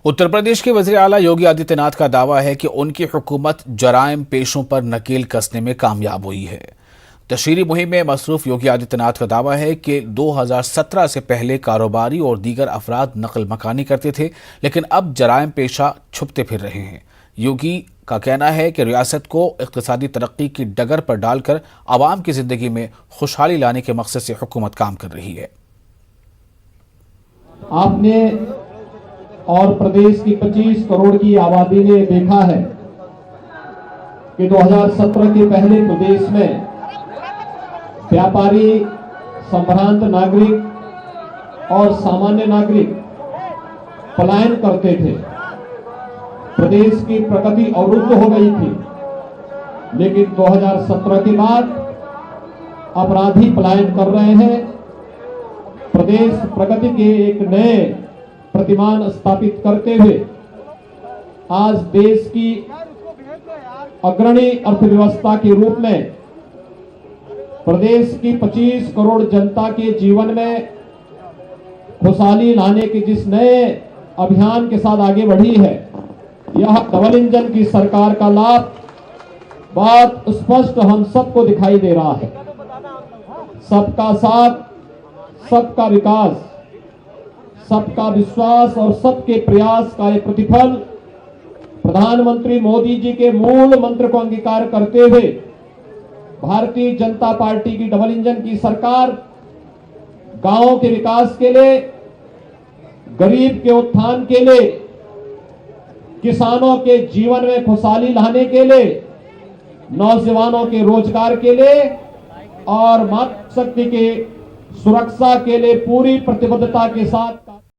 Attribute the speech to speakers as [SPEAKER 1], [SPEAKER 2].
[SPEAKER 1] उत्तर प्रदेश के वज़ीर आला योगी आदित्यनाथ का दावा है कि उनकी हुकूमत जराइम पेशों पर नकेल कसने में कामयाब हुई है। तशहीरी मुहिम में मसरूफ योगी आदित्यनाथ का दावा है कि 2017 से पहले कारोबारी और दीगर अफराद नकल मकानी करते थे, लेकिन अब जराइम पेशा छुपते फिर रहे हैं। योगी का कहना है कि रियासत को इक़्तिसादी तरक्की की डगर पर डालकर आवाम की जिंदगी में खुशहाली लाने के मकसद से हुकूमत काम कर रही है।
[SPEAKER 2] आपने और प्रदेश की 25 करोड़ की आबादी ने देखा है कि 2017 के पहले प्रदेश में व्यापारी, संभ्रांत नागरिक और सामान्य नागरिक पलायन करते थे। प्रदेश की प्रगति अवरुद्ध हो गई थी, लेकिन 2017 के बाद अपराधी पलायन कर रहे हैं। प्रदेश प्रगति के एक नए प्रतिमान स्थापित करते हुए आज देश की अग्रणी अर्थव्यवस्था के रूप में प्रदेश की 25 करोड़ जनता के जीवन में खुशहाली लाने के जिस नए अभियान के साथ आगे बढ़ी है, यह डबल इंजन की सरकार का लाभ बहुत स्पष्ट हम सबको दिखाई दे रहा है। सबका साथ, सबका विकास, सबका विश्वास और सबके प्रयास का एक प्रतिफल प्रधानमंत्री मोदी जी के मूल मंत्र को अंगीकार करते हुए भारतीय जनता पार्टी की डबल इंजन की सरकार गांवों के विकास के लिए, गरीब के उत्थान के लिए, किसानों के जीवन में खुशहाली लाने के लिए, नौजवानों के रोजगार के लिए और मातृशक्ति के सुरक्षा के लिए पूरी प्रतिबद्धता के साथ